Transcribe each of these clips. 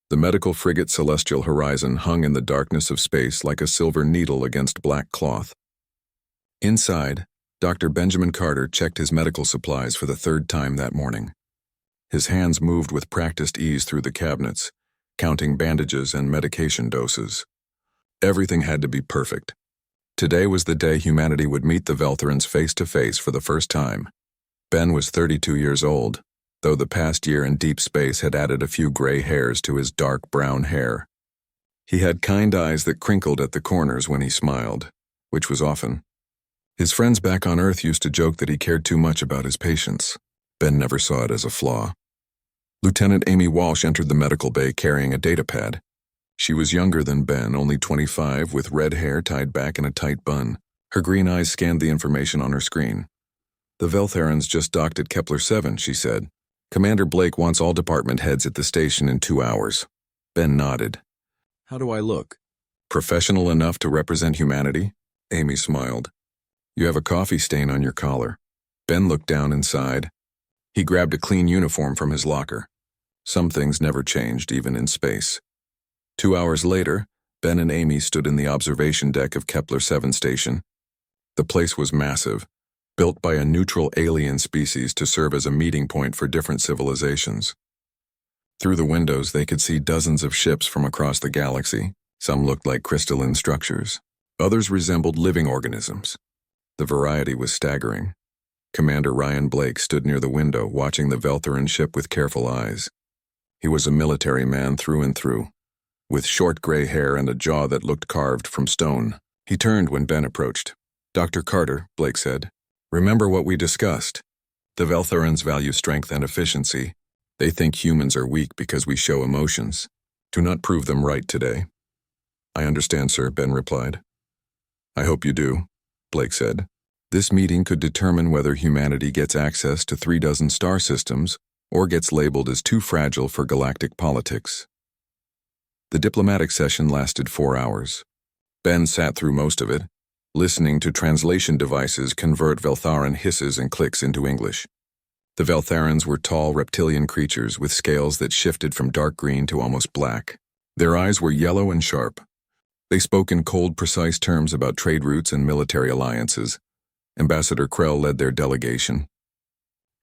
The medical frigate Celestial Horizon hung in the darkness of space like a silver needle against black cloth. Inside, Dr. Benjamin Carter checked his medical supplies for the third time that morning. His hands moved with practiced ease through the cabinets, counting bandages and medication doses. Everything had to be perfect. Today was the day humanity would meet the Veltherans face-to-face for the first time. Ben was 32 years old, though the past year in deep space had added a few gray hairs to his dark brown hair. He had kind eyes that crinkled at the corners when he smiled, which was often. His friends back on Earth used to joke that he cared too much about his patients. Ben never saw it as a flaw. Lieutenant Amy Walsh entered the medical bay carrying a datapad. She was younger than Ben, only 25, with red hair tied back in a tight bun. Her green eyes scanned the information on her screen. "The Veltherans just docked at Kepler 7, she said. "Commander Blake wants all department heads at the station in 2 hours." Ben nodded. "How do I look? Professional enough to represent humanity?" Amy smiled. "You have a coffee stain on your collar." Ben looked down inside. He grabbed a clean uniform from his locker. Some things never changed, even in space. 2 hours later, Ben and Amy stood in the observation deck of Kepler 7 station. The place was massive, built by a neutral alien species to serve as a meeting point for different civilizations. Through the windows, they could see dozens of ships from across the galaxy. Some looked like crystalline structures. Others resembled living organisms. The variety was staggering. Commander Ryan Blake stood near the window, watching the Veltheran ship with careful eyes. He was a military man through and through, with short gray hair and a jaw that looked carved from stone. He turned when Ben approached. "Dr. Carter," Blake said, "remember what we discussed. The Veltherans value strength and efficiency. They think humans are weak because we show emotions. Do not prove them right today." "I understand, sir," Ben replied. "I hope you do," Blake said. "This meeting could determine whether humanity gets access to 36 star systems or gets labeled as too fragile for galactic politics." The diplomatic session lasted 4 hours. Ben sat through most of it, listening to translation devices convert Veltharan hisses and clicks into English. The Veltharans were tall reptilian creatures with scales that shifted from dark green to almost black. Their eyes were yellow and sharp. They spoke in cold, precise terms about trade routes and military alliances. Ambassador Krell led their delegation.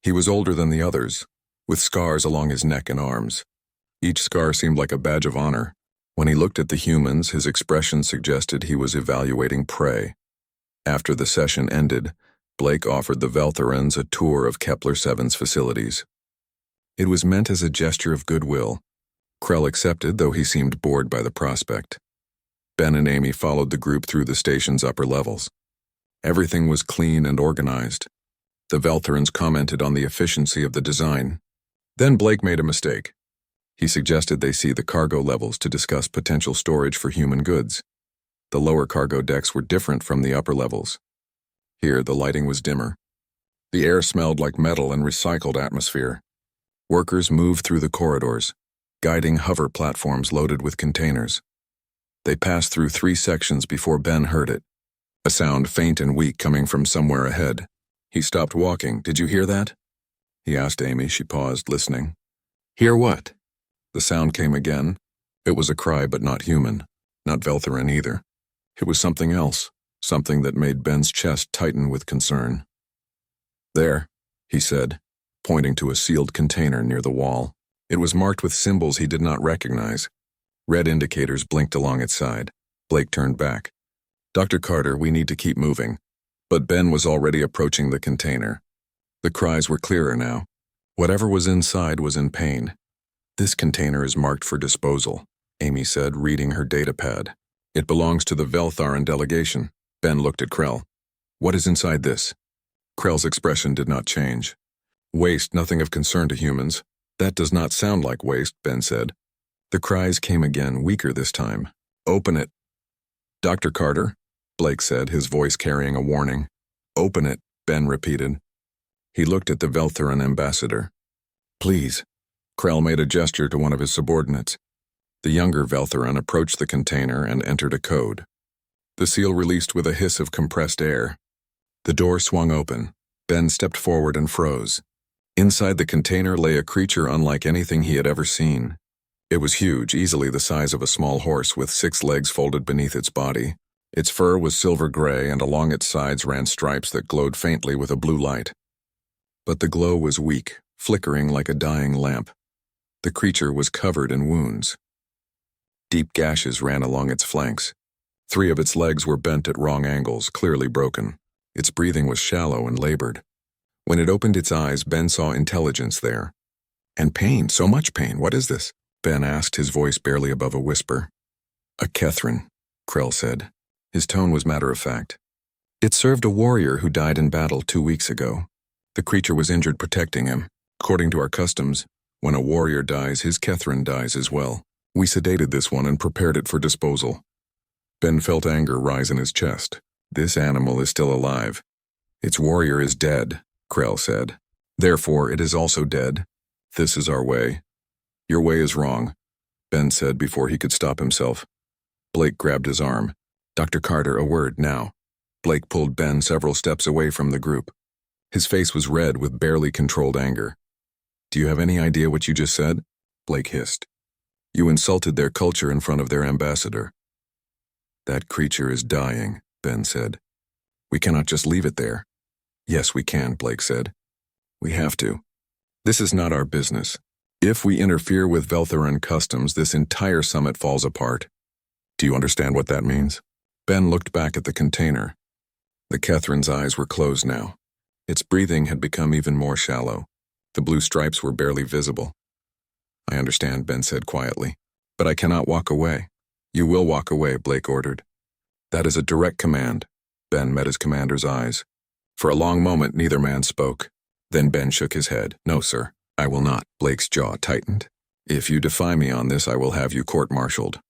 He was older than the others, with scars along his neck and arms. Each scar seemed like a badge of honor. When he looked at the humans, his expression suggested he was evaluating prey. After the session ended, Blake offered the Veltherans a tour of Kepler 7's facilities. It was meant as a gesture of goodwill. Krell accepted, though he seemed bored by the prospect. Ben and Amy followed the group through the station's upper levels. Everything was clean and organized. The Veltherans commented on the efficiency of the design. Then Blake made a mistake. He suggested they see the cargo levels to discuss potential storage for human goods. The lower cargo decks were different from the upper levels. Here, the lighting was dimmer. The air smelled like metal and recycled atmosphere. Workers moved through the corridors, guiding hover platforms loaded with containers. They passed through 3 sections before Ben heard it, a sound faint and weak coming from somewhere ahead. He stopped walking. "Did you hear that?" he asked Amy. She paused, listening. "Hear what?" The sound came again. It was a cry, but not human, not Veltheran either. It was something else, something that made Ben's chest tighten with concern. "There," he said, pointing to a sealed container near the wall. It was marked with symbols he did not recognize. Red indicators blinked along its side. Blake turned back. "Dr. Carter, we need to keep moving." But Ben was already approaching the container. The cries were clearer now. Whatever was inside was in pain. "This container is marked for disposal," Amy said, reading her datapad. "It belongs to the Veltharan delegation." Ben looked at Krell. "What is inside this?" Krell's expression did not change. "Waste, nothing of concern to humans." "That does not sound like waste," Ben said. The cries came again, weaker this time. "Open it." "Dr. Carter," Blake said, his voice carrying a warning. "Open it," Ben repeated. He looked at the Veltharan ambassador. "Please." Krell made a gesture to one of his subordinates. The younger Veltharan approached the container and entered a code. The seal released with a hiss of compressed air. The door swung open. Ben stepped forward and froze. Inside the container lay a creature unlike anything he had ever seen. It was huge, easily the size of a small horse with 6 legs folded beneath its body. Its fur was silver-gray, and along its sides ran stripes that glowed faintly with a blue light. But the glow was weak, flickering like a dying lamp. The creature was covered in wounds. Deep gashes ran along its flanks. 3 of its legs were bent at wrong angles, clearly broken. Its breathing was shallow and labored. When it opened its eyes, Ben saw intelligence there. And pain, so much pain. What is this? Ben asked, his voice barely above a whisper. A Kethrin, Krell said. His tone was matter-of-fact. It served a warrior who died in battle 2 weeks ago. The creature was injured protecting him. According to our customs, when a warrior dies, his Kethrin dies as well. We sedated this one and prepared it for disposal. Ben felt anger rise in his chest. This animal is still alive. Its warrior is dead, Krell said. Therefore, it is also dead. This is our way. Your way is wrong, Ben said before he could stop himself. Blake grabbed his arm. Dr. Carter, a word now. Blake pulled Ben several steps away from the group. His face was red with barely controlled anger. Do you have any idea what you just said? Blake hissed. You insulted their culture in front of their ambassador. That creature is dying, Ben said. We cannot just leave it there. Yes, we can, Blake said. We have to. This is not our business. If we interfere with Veltharan customs, this entire summit falls apart. Do you understand what that means? Ben looked back at the container. The Kethrin's eyes were closed now. Its breathing had become even more shallow. The blue stripes were barely visible. I understand, Ben said quietly. But I cannot walk away. You will walk away, Blake ordered. That is a direct command. Ben met his commander's eyes. For a long moment, neither man spoke. Then Ben shook his head. No, sir, I will not. Blake's jaw tightened. If you defy me on this, I will have you court-martialed.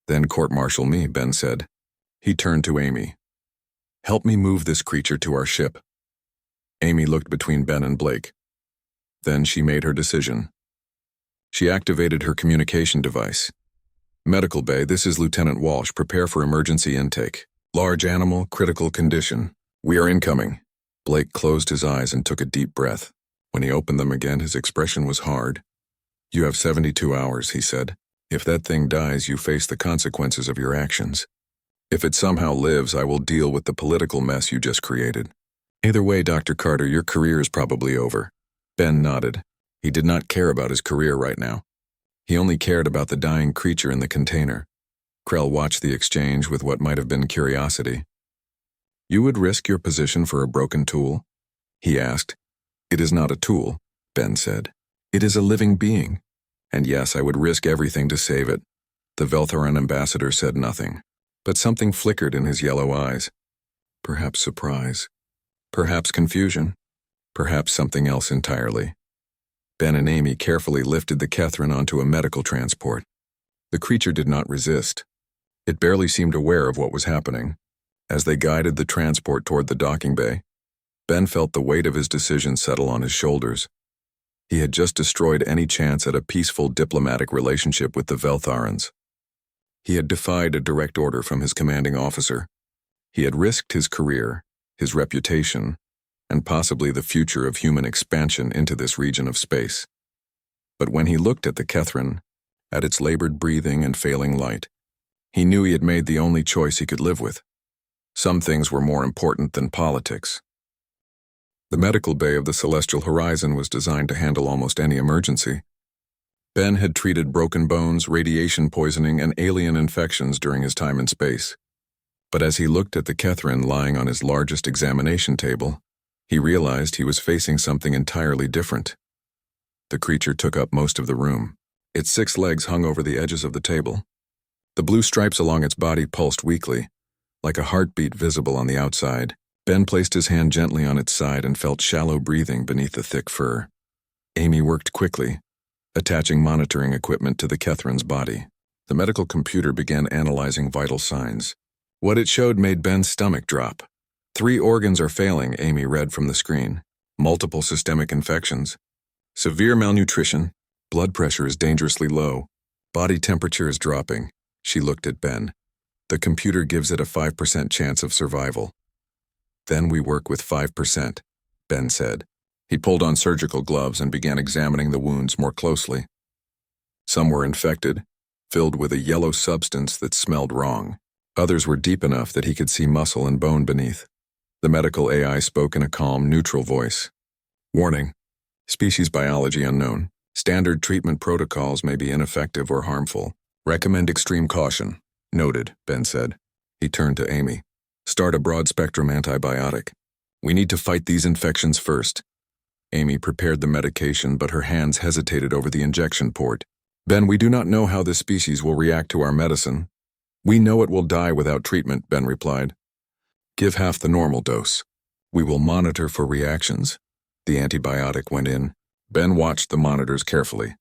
Then court-martial me, Ben said. He turned to Amy. Help me move this creature to our ship. Amy looked between Ben and Blake. Then she made her decision. She activated her communication device. Medical Bay, this is Lieutenant Walsh. Prepare for emergency intake. Large animal, critical condition. We are incoming. Blake closed his eyes and took a deep breath. When he opened them again, his expression was hard. You have 72 hours, he said. If that thing dies, you face the consequences of your actions. If it somehow lives, I will deal with the political mess you just created. Either way, Dr. Carter, your career is probably over. Ben nodded. He did not care about his career right now. He only cared about the dying creature in the container. Krell watched the exchange with what might have been curiosity. You would risk your position for a broken tool? He asked. It is not a tool, Ben said. It is a living being. And yes, I would risk everything to save it. The Veltharan ambassador said nothing, but something flickered in his yellow eyes. Perhaps surprise. Perhaps confusion. Perhaps something else entirely. Ben and Amy carefully lifted the Kethrin onto a medical transport. The creature did not resist. It barely seemed aware of what was happening. As they guided the transport toward the docking bay, Ben felt the weight of his decision settle on his shoulders. He had just destroyed any chance at a peaceful diplomatic relationship with the Veltharans. He had defied a direct order from his commanding officer. He had risked his career, his reputation, and possibly the future of human expansion into this region of space. But when he looked at the Kethrin, at its labored breathing and failing light, he knew he had made the only choice he could live with. Some things were more important than politics. The medical bay of the Celestial Horizon was designed to handle almost any emergency. Ben had treated broken bones, radiation poisoning, and alien infections during his time in space. But as he looked at the Kethrin lying on his largest examination table, he realized he was facing something entirely different. The creature took up most of the room. Its 6 legs hung over the edges of the table. The blue stripes along its body pulsed weakly, like a heartbeat visible on the outside. Ben placed his hand gently on its side and felt shallow breathing beneath the thick fur. Amy worked quickly, attaching monitoring equipment to the Kethrin's body. The medical computer began analyzing vital signs. What it showed made Ben's stomach drop. 3 organs are failing, Amy read from the screen. Multiple systemic infections. Severe malnutrition. Blood pressure is dangerously low. Body temperature is dropping. She looked at Ben. The computer gives it a 5% chance of survival. Then we work with 5%, Ben said. He pulled on surgical gloves and began examining the wounds more closely. Some were infected, filled with a yellow substance that smelled wrong. Others were deep enough that he could see muscle and bone beneath. The medical AI spoke in a calm, neutral voice. Warning. Species biology unknown. Standard treatment protocols may be ineffective or harmful. Recommend extreme caution. Noted, Ben said. He turned to Amy. Start a broad-spectrum antibiotic. We need to fight these infections first. Amy prepared the medication, but her hands hesitated over the injection port. Ben, we do not know how this species will react to our medicine. We know it will die without treatment, Ben replied. Give half the normal dose. We will monitor for reactions. The antibiotic went in. Ben watched the monitors carefully.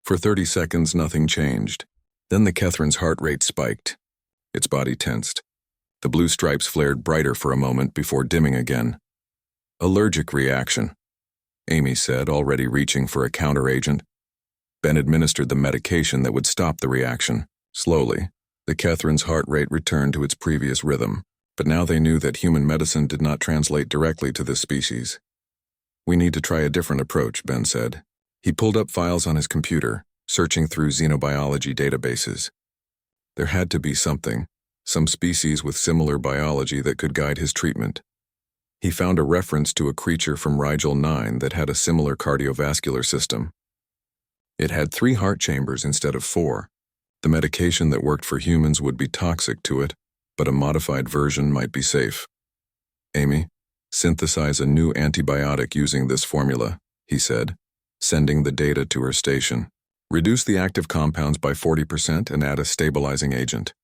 For 30 seconds, nothing changed. Then the Catherine's heart rate spiked. Its body tensed. The blue stripes flared brighter for a moment before dimming again. Allergic reaction, Amy said, already reaching for a counteragent. Ben administered the medication that would stop the reaction. Slowly, the Catherine's heart rate returned to its previous rhythm, but now they knew that human medicine did not translate directly to this species. We need to try a different approach, Ben said. He pulled up files on his computer, searching through xenobiology databases. There had to be something, some species with similar biology that could guide his treatment. He found a reference to a creature from Rigel 9 that had a similar cardiovascular system. It had 3 heart chambers instead of 4. The medication that worked for humans would be toxic to it, but a modified version might be safe. Amy, synthesize a new antibiotic using this formula, he said, sending the data to her station. Reduce the active compounds by 40% and add a stabilizing agent.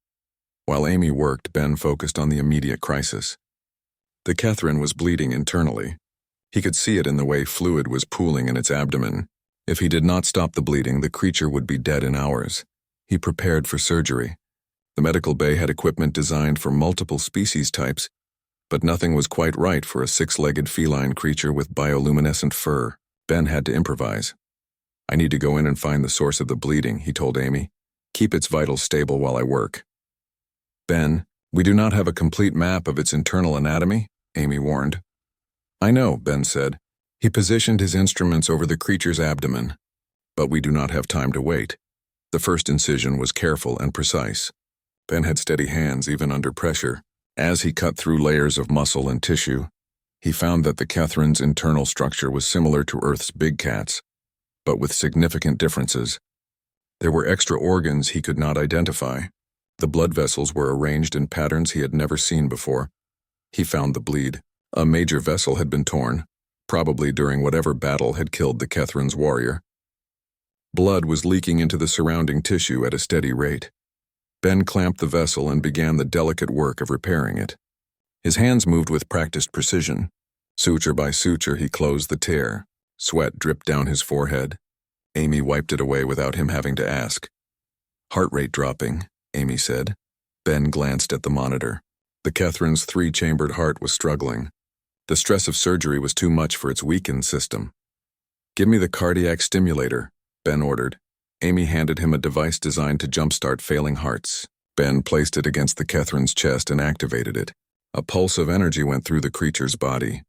While Amy worked, Ben focused on the immediate crisis. The Catherine was bleeding internally. He could see it in the way fluid was pooling in its abdomen. If he did not stop the bleeding, the creature would be dead in hours. He prepared for surgery. The medical bay had equipment designed for multiple species types, but nothing was quite right for a 6-legged feline creature with bioluminescent fur. Ben had to improvise. I need to go in and find the source of the bleeding, he told Amy. Keep its vitals stable while I work. Ben, we do not have a complete map of its internal anatomy, Amy warned. I know, Ben said. He positioned his instruments over the creature's abdomen. But we do not have time to wait. The first incision was careful and precise. Ben had steady hands even under pressure. As he cut through layers of muscle and tissue, he found that the Catherine's internal structure was similar to Earth's big cats, but with significant differences. There were extra organs he could not identify. The blood vessels were arranged in patterns he had never seen before. He found the bleed. A major vessel had been torn, probably during whatever battle had killed the Catherine's warrior. Blood was leaking into the surrounding tissue at a steady rate. Ben clamped the vessel and began the delicate work of repairing it. His hands moved with practiced precision. Suture by suture, he closed the tear. Sweat dripped down his forehead. Amy wiped it away without him having to ask. Heart rate dropping, Amy said. Ben glanced at the monitor. The Catherine's 3-chambered heart was struggling. The stress of surgery was too much for its weakened system. Give me the cardiac stimulator, Ben ordered. Amy handed him a device designed to jumpstart failing hearts. Ben placed it against the Catherine's chest and activated it. A pulse of energy went through the creature's body.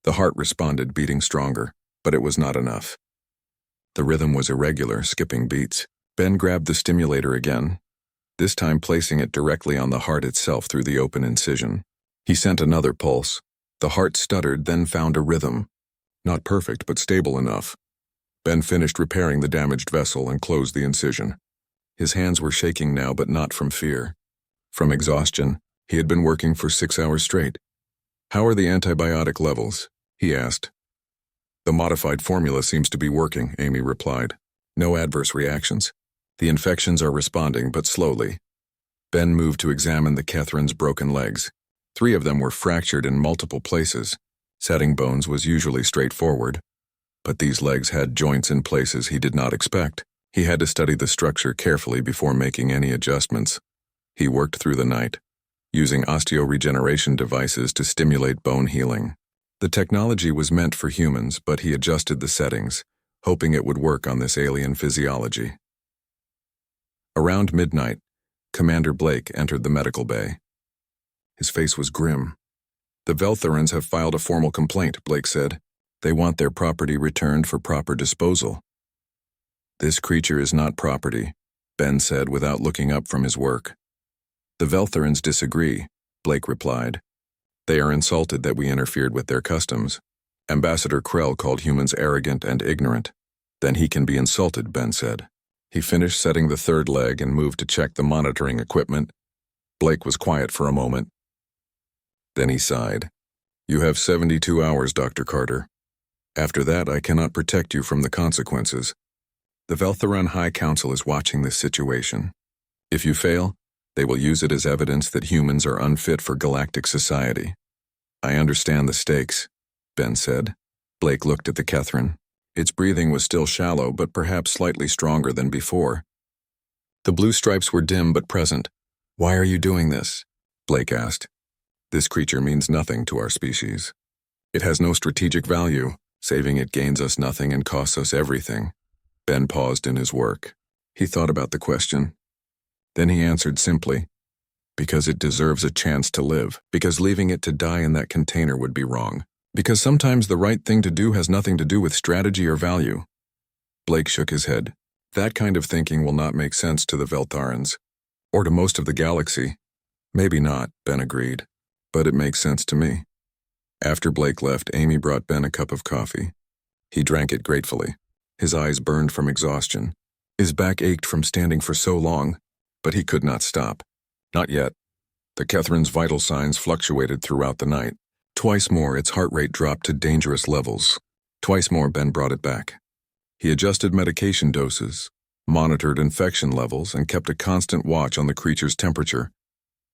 The heart responded, beating stronger, but it was not enough. The rhythm was irregular, skipping beats. Ben grabbed the stimulator again, this time placing it directly on the heart itself through the open incision. He sent another pulse. The heart stuttered, then found a rhythm. Not perfect, but stable enough. Ben finished repairing the damaged vessel and closed the incision. His hands were shaking now, but not from fear. From exhaustion, he had been working for 6 hours straight. How are the antibiotic levels? He asked. The modified formula seems to be working, Amy replied. No adverse reactions. The infections are responding, but slowly. Ben moved to examine the Catherine's broken legs. 3 of them were fractured in multiple places. Setting bones was usually straightforward, but these legs had joints in places he did not expect. He had to study the structure carefully before making any adjustments. He worked through the night, using osteoregeneration devices to stimulate bone healing. The technology was meant for humans, but he adjusted the settings, hoping it would work on this alien physiology. Around midnight, Commander Blake entered the medical bay. His face was grim. The Veltherans have filed a formal complaint, Blake said. They want their property returned for proper disposal. This creature is not property, Ben said without looking up from his work. The Veltharans disagree, Blake replied. They are insulted that we interfered with their customs. Ambassador Krell called humans arrogant and ignorant. Then he can be insulted, Ben said. He finished setting the third leg and moved to check the monitoring equipment. Blake was quiet for a moment. Then he sighed. You have 72 hours, Dr. Carter. After that, I cannot protect you from the consequences. The Veltharan High Council is watching this situation. If you fail, they will use it as evidence that humans are unfit for galactic society. I understand the stakes, Ben said. Blake looked at the Kethran. Its breathing was still shallow, but perhaps slightly stronger than before. The blue stripes were dim but present. Why are you doing this? Blake asked. This creature means nothing to our species. It has no strategic value. Saving it gains us nothing and costs us everything. Ben paused in his work. He thought about the question. Then he answered simply, because it deserves a chance to live, because leaving it to die in that container would be wrong, because sometimes the right thing to do has nothing to do with strategy or value. Blake shook his head. That kind of thinking will not make sense to the Veltharans, or to most of the galaxy. Maybe not, Ben agreed, but it makes sense to me. After Blake left, Amy brought Ben a cup of coffee. He drank it gratefully. His eyes burned from exhaustion. His back ached from standing for so long, but he could not stop. Not yet. The Kethran's vital signs fluctuated throughout the night. Twice more, its heart rate dropped to dangerous levels. Twice more, Ben brought it back. He adjusted medication doses, monitored infection levels, and kept a constant watch on the creature's temperature.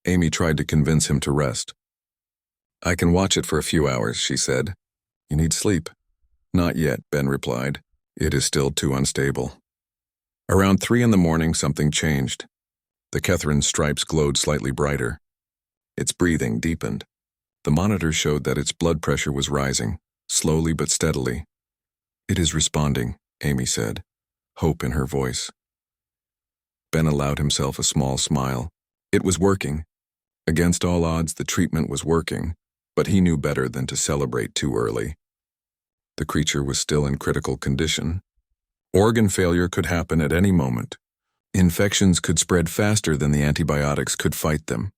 Amy tried to convince him to rest. I can watch it for a few hours, she said. You need sleep. Not yet, Ben replied. It is still too unstable. Around 3 a.m, something changed. The Kethran's stripes glowed slightly brighter. Its breathing deepened. The monitor showed that its blood pressure was rising, slowly but steadily. It is responding, Amy said, hope in her voice. Ben allowed himself a small smile. It was working. Against all odds, the treatment was working, but he knew better than to celebrate too early. The creature was still in critical condition. Organ failure could happen at any moment. Infections could spread faster than the antibiotics could fight them.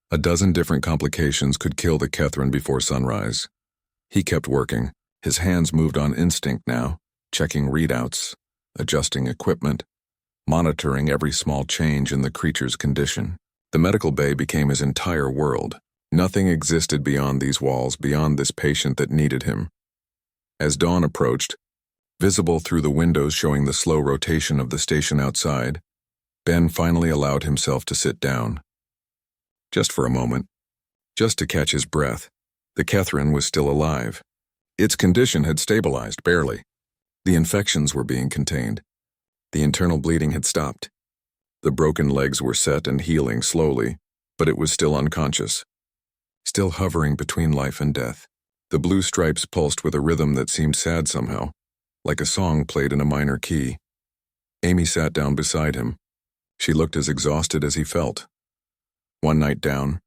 A dozen different complications could kill the Kethran before sunrise. He kept working. His hands moved on instinct now, checking readouts, adjusting equipment, monitoring every small change in the creature's condition. The medical bay became his entire world. Nothing existed beyond these walls, beyond this patient that needed him. As dawn approached, visible through the windows showing the slow rotation of the station outside, Ben finally allowed himself to sit down. Just for a moment, just to catch his breath. The Kethran was still alive. Its condition had stabilized, barely. The infections were being contained. The internal bleeding had stopped. The broken legs were set and healing slowly, but it was still unconscious. Still hovering between life and death. The blue stripes pulsed with a rhythm that seemed sad somehow, like a song played in a minor key. Amy sat down beside him. She looked as exhausted as he felt. One night down,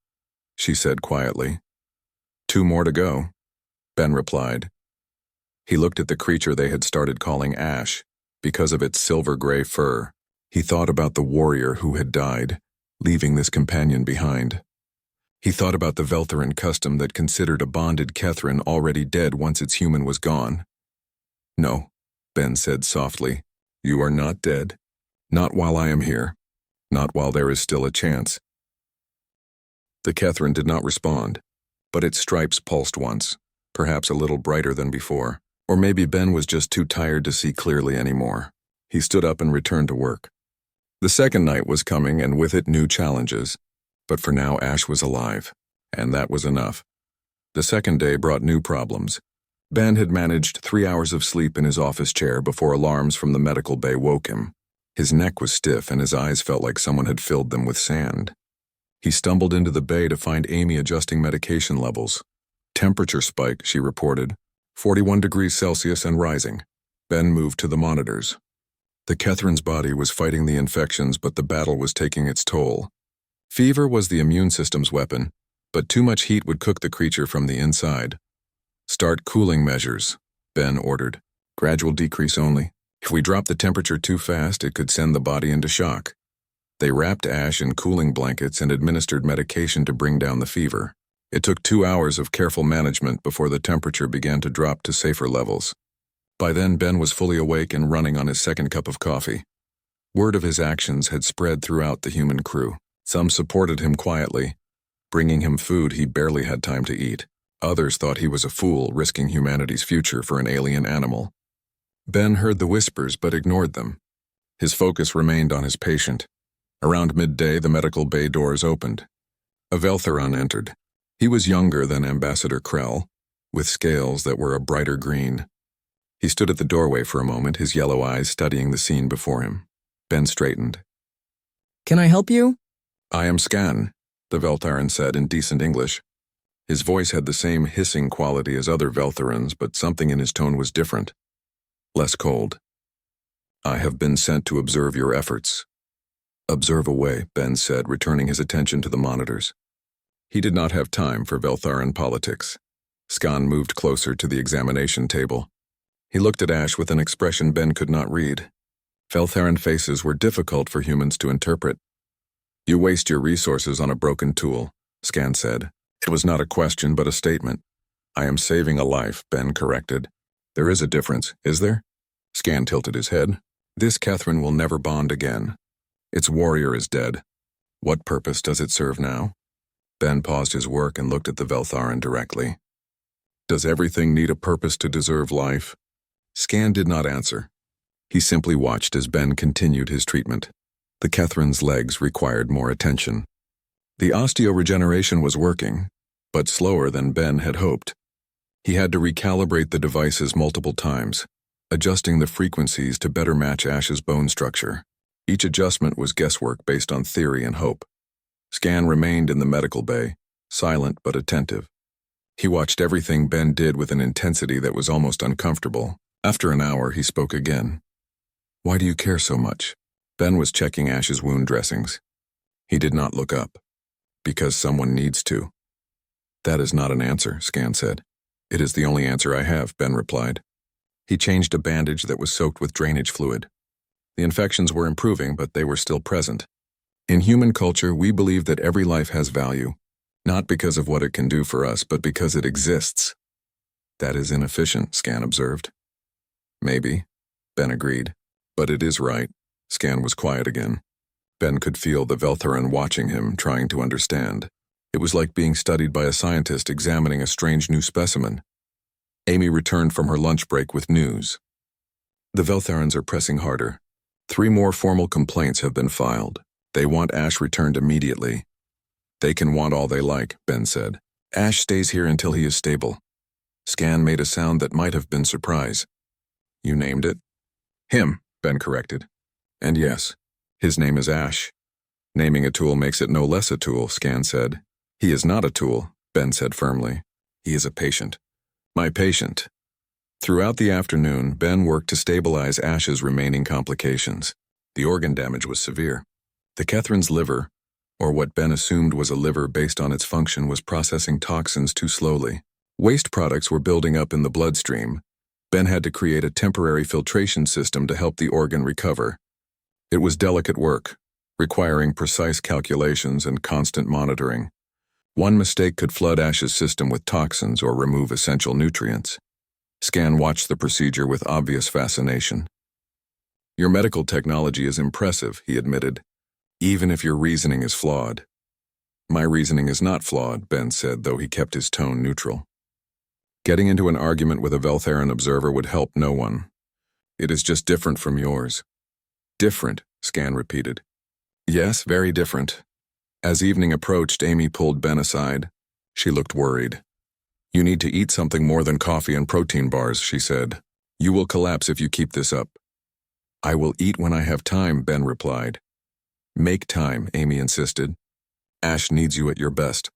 she said quietly. 2 more to go, Ben replied. He looked at the creature they had started calling Ash, because of its silver-gray fur. He thought about the warrior who had died, leaving this companion behind. He thought about the Veltharan custom that considered a bonded Kethran already dead once its human was gone. No, Ben said softly. You are not dead. Not while I am here. Not while there is still a chance. The Kethran did not respond, but its stripes pulsed once, perhaps a little brighter than before. Or maybe Ben was just too tired to see clearly anymore. He stood up and returned to work. The second night was coming, and with it new challenges. But for now, Ash was alive, and that was enough. The second day brought new problems. Ben had managed 3 hours of sleep in his office chair before alarms from the medical bay woke him. His neck was stiff and his eyes felt like someone had filled them with sand. He stumbled into the bay to find Amy adjusting medication levels. Temperature spike, she reported. 41 degrees Celsius and rising. Ben moved to the monitors. The Kethran's body was fighting the infections, but the battle was taking its toll. Fever was the immune system's weapon, but too much heat would cook the creature from the inside. Start cooling measures, Ben ordered. Gradual decrease only. If we drop the temperature too fast, it could send the body into shock. They wrapped Ash in cooling blankets and administered medication to bring down the fever. It took 2 hours of careful management before the temperature began to drop to safer levels. By then, Ben was fully awake and running on his second cup of coffee. Word of his actions had spread throughout the human crew. Some supported him quietly, bringing him food he barely had time to eat. Others thought he was a fool, risking humanity's future for an alien animal. Ben heard the whispers but ignored them. His focus remained on his patient. Around midday, the medical bay doors opened. A Veltheron entered. He was younger than Ambassador Krell, with scales that were a brighter green. He stood at the doorway for a moment, his yellow eyes studying the scene before him. Ben straightened. "Can I help you?" "I am Scan," the Veltheron said in decent English. His voice had the same hissing quality as other Veltherons, but something in his tone was different. Less cold. "I have been sent to observe your efforts." "Observe away," Ben said, returning his attention to the monitors. He did not have time for Veltharan politics. Scan moved closer to the examination table. He looked at Ash with an expression Ben could not read. Veltharan faces were difficult for humans to interpret. "You waste your resources on a broken tool," Scan said. It was not a question but a statement. "I am saving a life," Ben corrected. "There is a difference, is there?" Scan tilted his head. "This Catherine will never bond again. Its warrior is dead. What purpose does it serve now?" Ben paused his work and looked at the Veltharan directly. "Does everything need a purpose to deserve life?" Scan did not answer. He simply watched as Ben continued his treatment. The Catherine's legs required more attention. The osteoregeneration was working, but slower than Ben had hoped. He had to recalibrate the devices multiple times, adjusting the frequencies to better match Ash's bone structure. Each adjustment was guesswork based on theory and hope. Scan remained in the medical bay, silent but attentive. He watched everything Ben did with an intensity that was almost uncomfortable. After an hour, he spoke again. "Why do you care so much?" Ben was checking Ash's wound dressings. He did not look up. "Because someone needs to." "That is not an answer," Scan said. "It is the only answer I have," Ben replied. He changed a bandage that was soaked with drainage fluid. The infections were improving, but they were still present. In human culture, we believe that every life has value, not because of what it can do for us, but because it exists. "That is inefficient," Scan observed. "Maybe," Ben agreed. "But it is right." Scan was quiet again. Ben could feel the Veltheran watching him, trying to understand. It was like being studied by a scientist examining a strange new specimen. Amy returned from her lunch break with news. "The Veltharans are pressing harder. 3 more formal complaints have been filed. They want Ash returned immediately." "They can want all they like," Ben said. "Ash stays here until he is stable." Scan made a sound that might have been surprise. "You named it?" "Him," Ben corrected. "And yes, his name is Ash." "Naming a tool makes it no less a tool," Scan said. "He is not a tool," Ben said firmly. "He is a patient." "My patient." Throughout the afternoon, Ben worked to stabilize Ash's remaining complications. The organ damage was severe. The Catherine's liver, or what Ben assumed was a liver based on its function, was processing toxins too slowly. Waste products were building up in the bloodstream. Ben had to create a temporary filtration system to help the organ recover. It was delicate work, requiring precise calculations and constant monitoring. One mistake could flood Ash's system with toxins or remove essential nutrients. Scan watched the procedure with obvious fascination. "Your medical technology is impressive," he admitted, "even if your reasoning is flawed." "My reasoning is not flawed," Ben said, though he kept his tone neutral. Getting into an argument with a Veltharan observer would help no one. "It is just different from yours." "Different," Scan repeated. "Yes, very different." As evening approached, Amy pulled Ben aside. She looked worried. "You need to eat something more than coffee and protein bars," she said. "You will collapse if you keep this up." "I will eat when I have time," Ben replied. "Make time," Amy insisted. "Ash needs you at your best.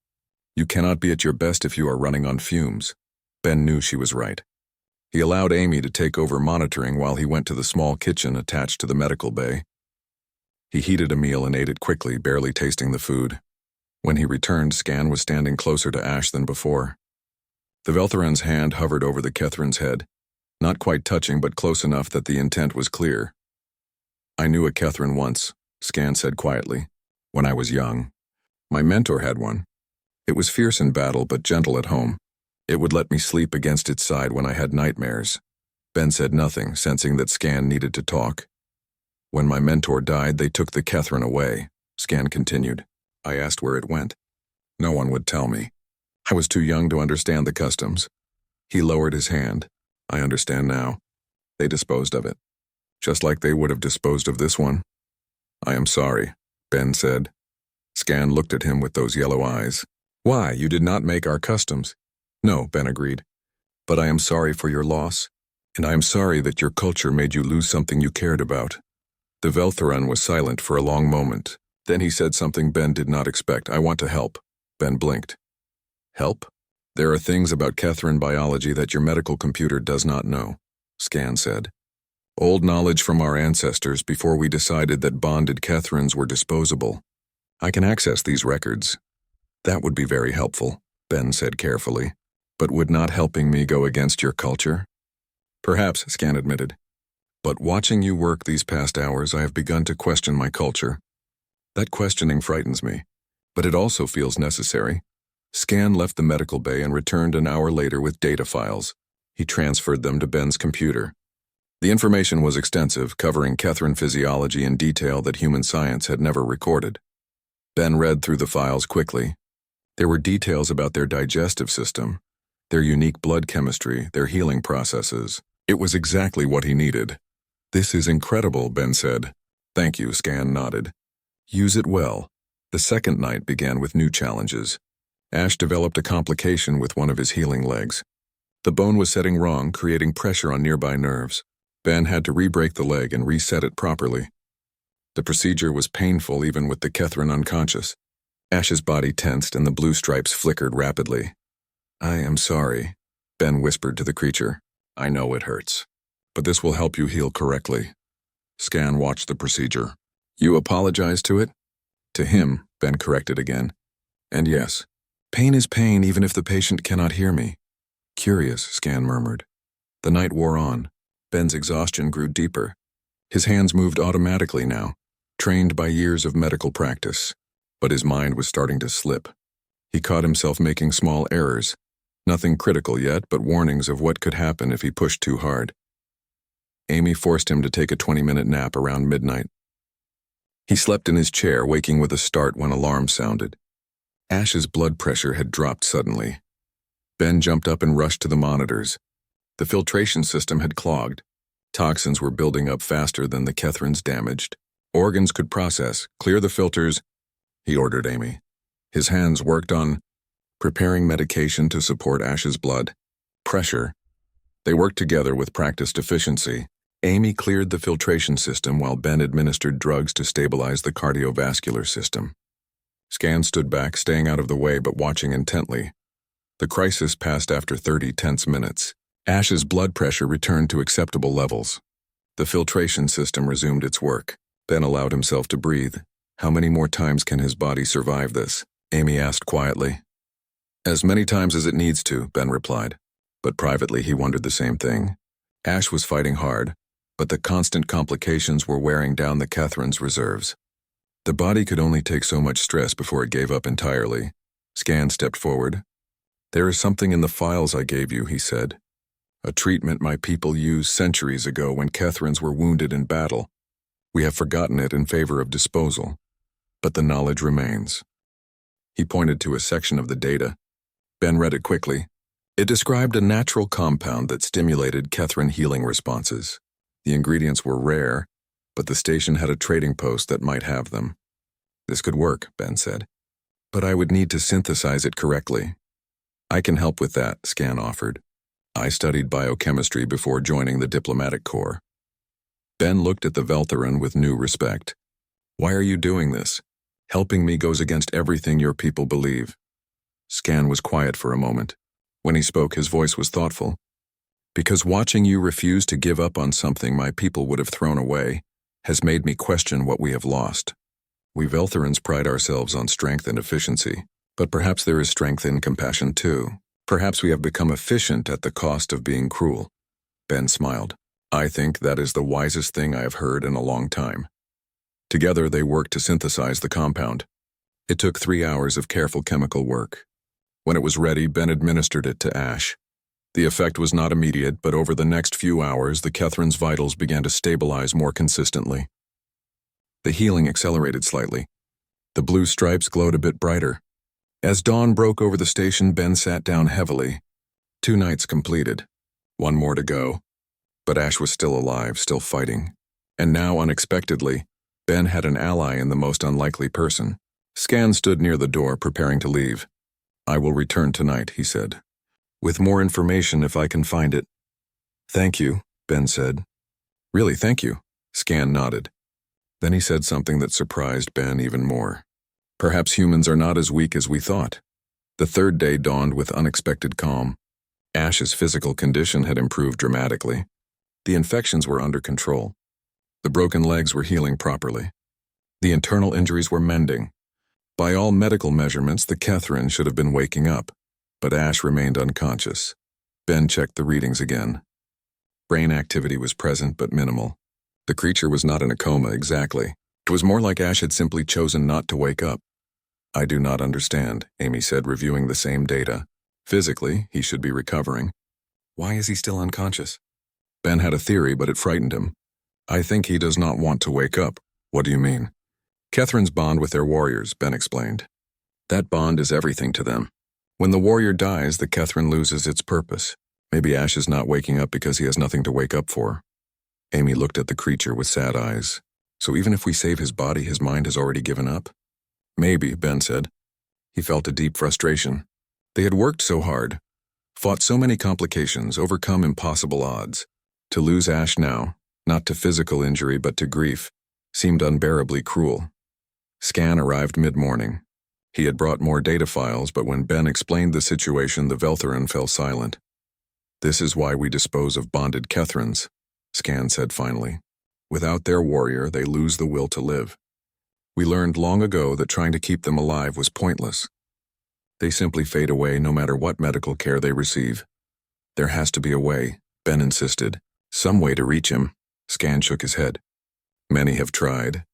You cannot be at your best if you are running on fumes." Ben knew she was right. He allowed Amy to take over monitoring while he went to the small kitchen attached to the medical bay. He heated a meal and ate it quickly, barely tasting the food. When he returned, Scan was standing closer to Ash than before. The Veltheran's hand hovered over the Catherine's head. not quite touching but close enough that the intent was clear. I knew a Catherine once, Scan said quietly, when I was young. My mentor had one. It was fierce in battle but gentle at home. It would let me sleep against its side when I had nightmares. Ben said nothing, sensing that Scan needed to talk. When my mentor died, they took the Catherine away, Scan continued. I asked where it went. No one would tell me. I was too young to understand the customs. He lowered his hand. I understand now. They disposed of it. Just like they would have disposed of this one. I am sorry, Ben said. Scan looked at him with those yellow eyes. Why, you did not make our customs. No, Ben agreed. But I am sorry for your loss, and I am sorry that your culture made you lose something you cared about. The Veltheran was silent for a long moment. Then he said something Ben did not expect. I want to help. Ben blinked. Help? There are things about Catherine biology that your medical computer does not know, Scan said. Old knowledge from our ancestors before we decided that bonded Catherines were disposable. I can access these records. That would be very helpful, Ben said carefully. But would not helping me go against your culture? Perhaps, Scan admitted. But watching you work these past hours, I have begun to question my culture. That questioning frightens me, but it also feels necessary. Scan left the medical bay and returned an hour later with data files. He transferred them to Ben's computer. The information was extensive, covering Catherine physiology in detail that human science had never recorded. Ben read through the files quickly. There were details about their digestive system, their unique blood chemistry, their healing processes. It was exactly what he needed. This is incredible, Ben said. Thank you, Scan nodded. Use it well. The second night began with new challenges. Ash developed a complication with one of his healing legs. The bone was setting wrong, creating pressure on nearby nerves. Ben had to re-break the leg and reset it properly. The procedure was painful even with the Catherine unconscious. Ash's body tensed and the blue stripes flickered rapidly. I am sorry, Ben whispered to the creature. I know it hurts, but this will help you heal correctly. Scan watched the procedure. You apologize to it? To him, Ben corrected again. And yes, pain is pain even if the patient cannot hear me. Curious, Scan murmured. The night wore on. Ben's exhaustion grew deeper. His hands moved automatically now, trained by years of medical practice. But his mind was starting to slip. He caught himself making small errors. Nothing critical yet, but warnings of what could happen if he pushed too hard. Amy forced him to take a 20-minute nap around midnight. He slept in his chair, waking with a start when alarms sounded. Ash's blood pressure had dropped suddenly. Ben jumped up and rushed to the monitors. The filtration system had clogged. Toxins were building up faster than the Catherine's damaged. Organs could process, clear the filters, he ordered Amy. His hands worked on preparing medication to support Ash's blood. Pressure. They worked together with practiced efficiency. Amy cleared the filtration system while Ben administered drugs to stabilize the cardiovascular system. Scan stood back, staying out of the way but watching intently. The crisis passed after 30 tense minutes. Ash's blood pressure returned to acceptable levels. The filtration system resumed its work. Ben allowed himself to breathe. How many more times can his body survive this? Amy asked quietly. As many times as it needs to, Ben replied. But privately he wondered the same thing. Ash was fighting hard, but the constant complications were wearing down the Catherine's reserves. The body could only take so much stress before it gave up entirely. Scan stepped forward. There is something in the files I gave you, he said. A treatment my people used centuries ago when Catherines were wounded in battle. We have forgotten it in favor of disposal, but the knowledge remains. He pointed to a section of the data. Ben read it quickly. It described a natural compound that stimulated Catherine healing responses. The ingredients were rare, but the station had a trading post that might have them. This could work, Ben said. But I would need to synthesize it correctly. I can help with that, Scan offered. I studied biochemistry before joining the diplomatic corps. Ben looked at the Veltheran with new respect. Why are you doing this? Helping me goes against everything your people believe. Scan was quiet for a moment. When he spoke, his voice was thoughtful. Because watching you refuse to give up on something my people would have thrown away has made me question what we have lost. We Veltherans pride ourselves on strength and efficiency, but perhaps there is strength in compassion too. Perhaps we have become efficient at the cost of being cruel. Ben smiled. I think that is the wisest thing I have heard in a long time. Together they worked to synthesize the compound. It took 3 hours of careful chemical work. When it was ready, Ben administered it to Ash. The effect was not immediate, but over the next few hours, the Kethrin's vitals began to stabilize more consistently. The healing accelerated slightly. The blue stripes glowed a bit brighter. As dawn broke over the station, Ben sat down heavily. 2 nights completed. 1 more to go. But Ash was still alive, still fighting. And now, unexpectedly, Ben had an ally in the most unlikely person. Scan stood near the door, preparing to leave. I will return tonight, he said. With more information if I can find it. Thank you, Ben said. Really, thank you. Scan nodded. Then he said something that surprised Ben even more. Perhaps humans are not as weak as we thought. The 3rd day dawned with unexpected calm. Ash's physical condition had improved dramatically. The infections were under control. The broken legs were healing properly. The internal injuries were mending. By all medical measurements, the Kethrin should have been waking up, but Ash remained unconscious. Ben checked the readings again. Brain activity was present but minimal. The creature was not in a coma exactly. It was more like Ash had simply chosen not to wake up. I do not understand, Amy said, reviewing the same data. Physically, he should be recovering. Why is he still unconscious? Ben had a theory, but it frightened him. I think he does not want to wake up. What do you mean? Kethrin's bond with their warriors, Ben explained. That bond is everything to them. When the warrior dies, the Kethrin loses its purpose. Maybe Ash is not waking up because he has nothing to wake up for. Amy looked at the creature with sad eyes. So even if we save his body, his mind has already given up? Maybe, Ben said. He felt a deep frustration. They had worked so hard, fought so many complications, overcome impossible odds. To lose Ash now, not to physical injury but to grief, seemed unbearably cruel. Scan arrived mid-morning. He had brought more data files, but when Ben explained the situation, the Veltherin fell silent. This is why we dispose of bonded Kethrins, Scan said finally. Without their warrior, they lose the will to live. We learned long ago that trying to keep them alive was pointless. They simply fade away no matter what medical care they receive. There has to be a way, Ben insisted. Some way to reach him. Scan shook his head. Many have tried.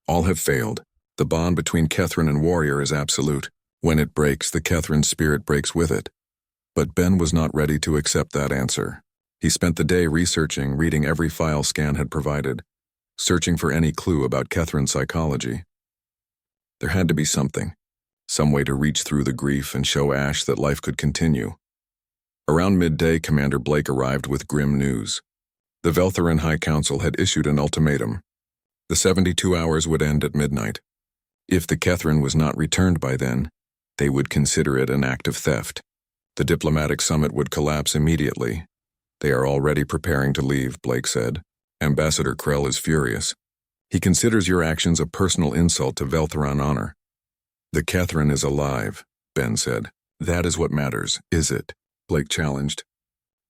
All have failed. The bond between Kethrin and warrior is absolute. When it breaks, the Kethrin spirit breaks with it. But Ben was not ready to accept that answer. He spent the day researching, reading every file Scan had provided, searching for any clue about Kethrin's psychology. There had to be something, some way to reach through the grief and show Ash that life could continue. Around midday, Commander Blake arrived with grim news. The Veltherin High Council had issued an ultimatum. The 72 hours would end at midnight. If the Kethrin was not returned by then, they would consider it an act of theft. The diplomatic summit would collapse immediately. They are already preparing to leave, Blake said. Ambassador Krell is furious. He considers your actions a personal insult to Veltherin honor. The Kethrin is alive, Ben said. That is what matters, is it? Blake challenged.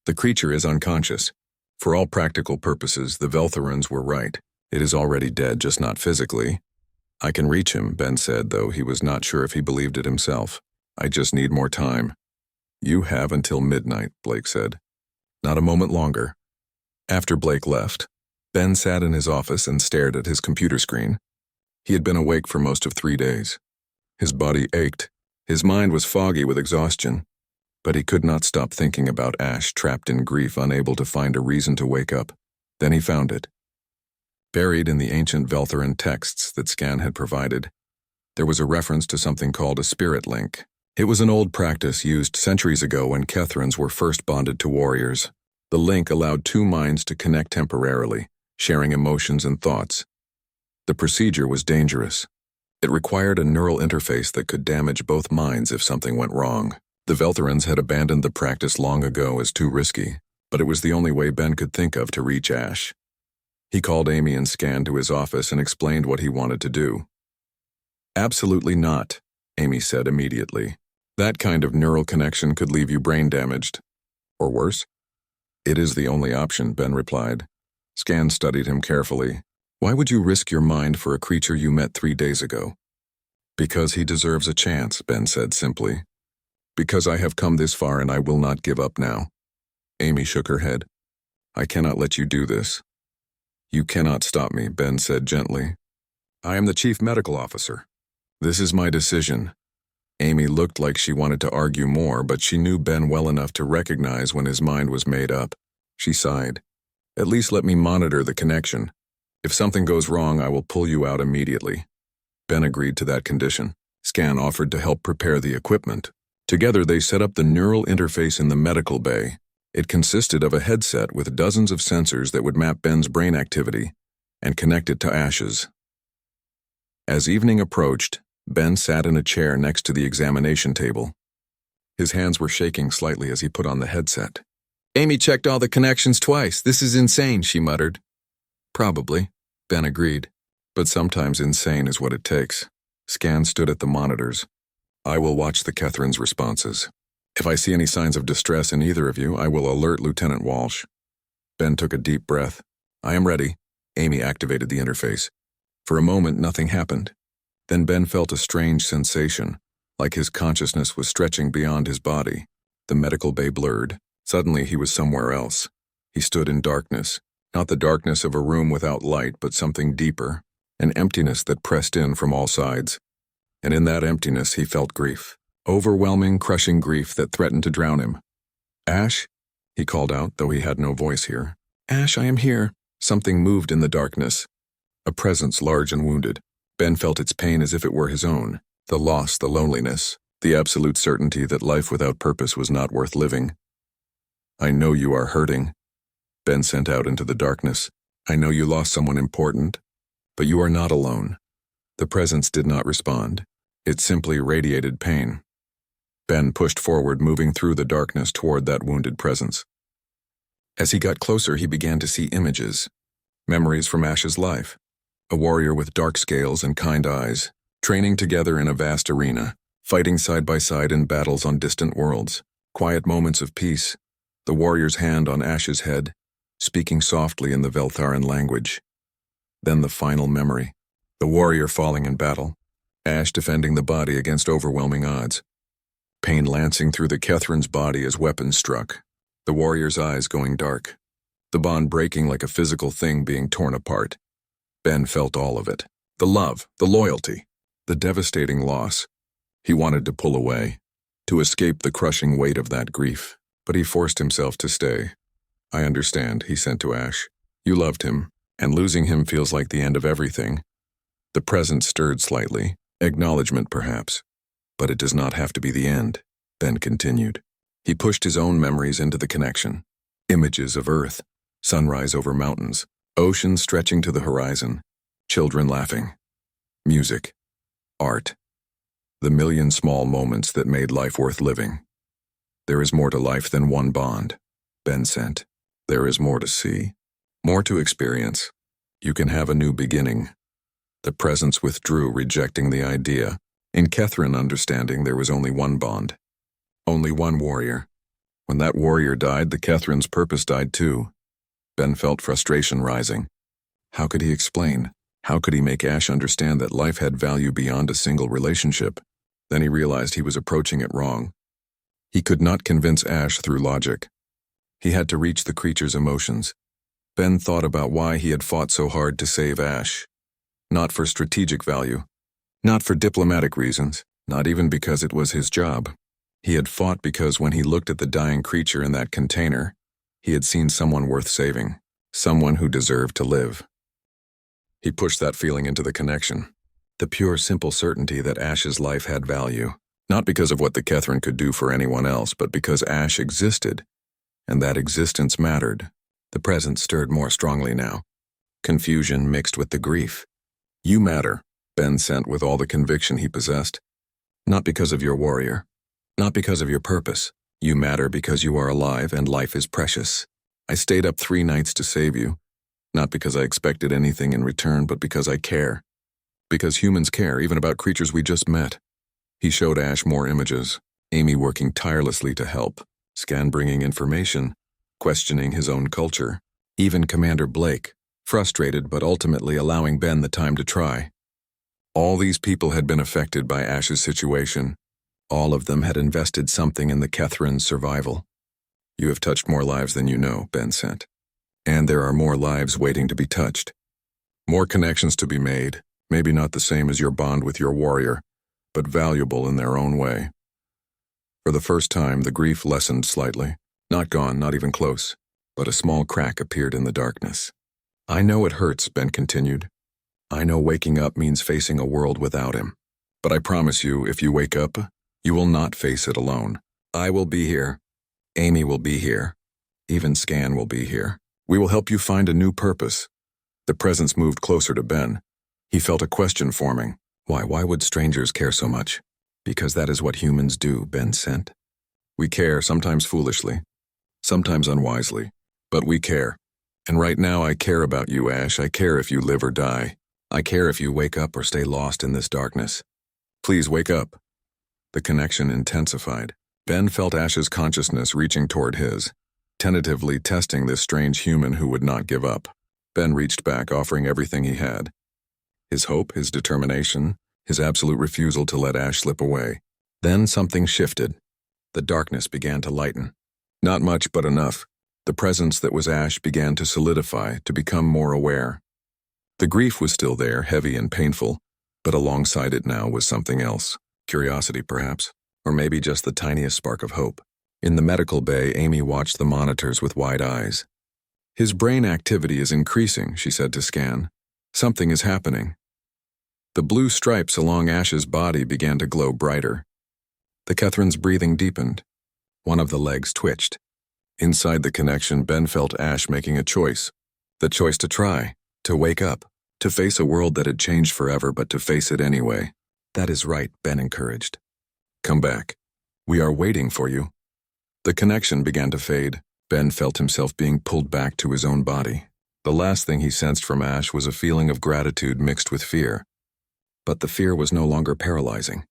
The creature is unconscious. For all practical purposes, the Veltherins were right. It is already dead, just not physically. I can reach him, Ben said, though he was not sure if he believed it himself. I just need more time. You have until midnight, Blake said. Not a moment longer. After Blake left, Ben sat in his office and stared at his computer screen. He had been awake for most of 3 days. His body ached. His mind was foggy with exhaustion. But he could not stop thinking about Ash, trapped in grief, unable to find a reason to wake up. Then he found it. Buried in the ancient Veltherin texts that Scan had provided, there was a reference to something called a spirit link. It was an old practice used centuries ago when Kethrins were first bonded to warriors. The link allowed 2 minds to connect temporarily, sharing emotions and thoughts. The procedure was dangerous. It required a neural interface that could damage both minds if something went wrong. The Veltherins had abandoned the practice long ago as too risky, but it was the only way Ben could think of to reach Ash. He called Amy and Scan to his office and explained what he wanted to do. Absolutely not, Amy said immediately. That kind of neural connection could leave you brain damaged. Or worse? It is the only option, Ben replied. Scan studied him carefully. Why would you risk your mind for a creature you met 3 days ago? Because he deserves a chance, Ben said simply. Because I have come this far and I will not give up now. Amy shook her head. I cannot let you do this. You cannot stop me, Ben said gently. I am the chief medical officer. This is my decision. Amy looked like she wanted to argue more, but she knew Ben well enough to recognize when his mind was made up. She sighed. At least let me monitor the connection. If something goes wrong, I will pull you out immediately. Ben agreed to that condition. Scan offered to help prepare the equipment. Together they set up the neural interface in the medical bay. It consisted of a headset with dozens of sensors that would map Ben's brain activity and connect it to Ash's. As evening approached, Ben sat in a chair next to the examination table. His hands were shaking slightly as he put on the headset. Amy checked all the connections twice. This is insane, she muttered. Probably, Ben agreed. But sometimes insane is what it takes. Scan stood at the monitors. I will watch the Catherine's responses. If I see any signs of distress in either of you, I will alert Lieutenant Walsh. Ben took a deep breath. I am ready. Amy activated the interface. For a moment, nothing happened. Then Ben felt a strange sensation, like his consciousness was stretching beyond his body. The medical bay blurred. Suddenly, he was somewhere else. He stood in darkness. Not the darkness of a room without light, but something deeper. An emptiness that pressed in from all sides. And in that emptiness, he felt grief. Overwhelming, crushing grief that threatened to drown him. Ash? He called out, though he had no voice here. Ash, I am here. Something moved in the darkness. A presence large and wounded. Ben felt its pain as if it were his own. The loss, the loneliness, the absolute certainty that life without purpose was not worth living. I know you are hurting. Ben sent out into the darkness. I know you lost someone important, but you are not alone. The presence did not respond. It simply radiated pain. Ben pushed forward, moving through the darkness toward that wounded presence. As he got closer, he began to see images. Memories from Ash's life. A warrior with dark scales and kind eyes, training together in a vast arena, fighting side by side in battles on distant worlds. Quiet moments of peace. The warrior's hand on Ash's head, speaking softly in the Veltharan language. Then the final memory. The warrior falling in battle. Ash defending the body against overwhelming odds. Pain lancing through the Catherine's body as weapons struck. The warrior's eyes going dark. The bond breaking like a physical thing being torn apart. Ben felt all of it. The love, the loyalty, the devastating loss. He wanted to pull away, to escape the crushing weight of that grief, but he forced himself to stay. I understand, he said to Ash. You loved him, and losing him feels like the end of everything. The presence stirred slightly, acknowledgement perhaps. But it does not have to be the end, Ben continued. He pushed his own memories into the connection. Images of Earth, sunrise over mountains, ocean stretching to the horizon, children laughing, music, art, the million small moments that made life worth living. There is more to life than one bond, Ben sent. There is more to see, more to experience. You can have a new beginning. The presence withdrew, rejecting the idea. In Catherine understanding, there was only one bond. Only one warrior. When that warrior died, the Catherine's purpose died too. Ben felt frustration rising. How could he explain? How could he make Ash understand that life had value beyond a single relationship? Then he realized he was approaching it wrong. He could not convince Ash through logic. He had to reach the creature's emotions. Ben thought about why he had fought so hard to save Ash. Not for strategic value. Not for diplomatic reasons. Not even because it was his job. He had fought because when he looked at the dying creature in that container, he had seen someone worth saving. Someone who deserved to live. He pushed that feeling into the connection. The pure, simple certainty that Ash's life had value. Not because of what the Catherine could do for anyone else, but because Ash existed. And that existence mattered. The presence stirred more strongly now. Confusion mixed with the grief. You matter, Ben sent with all the conviction he possessed. Not because of your warrior. Not because of your purpose. You matter because you are alive and life is precious. I stayed up 3 nights to save you. Not because I expected anything in return, but because I care. Because humans care, even about creatures we just met. He showed Ash more images. Amy working tirelessly to help. Scan bringing information. Questioning his own culture. Even Commander Blake. Frustrated but ultimately allowing Ben the time to try. All these people had been affected by Ash's situation. All of them had invested something in the Catherine's survival. You have touched more lives than you know, Ben sent. And there are more lives waiting to be touched. More connections to be made, maybe not the same as your bond with your warrior, but valuable in their own way. For the first time, the grief lessened slightly. Not gone, not even close, but a small crack appeared in the darkness. I know it hurts, Ben continued. I know waking up means facing a world without him. But I promise you, if you wake up, you will not face it alone. I will be here. Amy will be here. Even Scan will be here. We will help you find a new purpose. The presence moved closer to Ben. He felt a question forming. Why would strangers care so much? Because that is what humans do, Ben sent. We care, sometimes foolishly, sometimes unwisely, but we care. And right now I care about you, Ash. I care if you live or die. I care if you wake up or stay lost in this darkness. Please wake up. The connection intensified. Ben felt Ash's consciousness reaching toward his, tentatively testing this strange human who would not give up. Ben reached back, offering everything he had. His hope, his determination, his absolute refusal to let Ash slip away. Then something shifted. The darkness began to lighten. Not much, but enough. The presence that was Ash began to solidify, to become more aware. The grief was still there, heavy and painful, but alongside it now was something else. Curiosity, perhaps, or maybe just the tiniest spark of hope. In the medical bay, Amy watched the monitors with wide eyes. His brain activity is increasing, she said to Scan. Something is happening. The blue stripes along Ash's body began to glow brighter. The Catherine's breathing deepened. One of the legs twitched. Inside the connection, Ben felt Ash making a choice. The choice to try, to wake up, to face a world that had changed forever, but to face it anyway. That is right, Ben encouraged. Come back. We are waiting for you. The connection began to fade. Ben felt himself being pulled back to his own body. The last thing he sensed from Ash was a feeling of gratitude mixed with fear. But the fear was no longer paralyzing.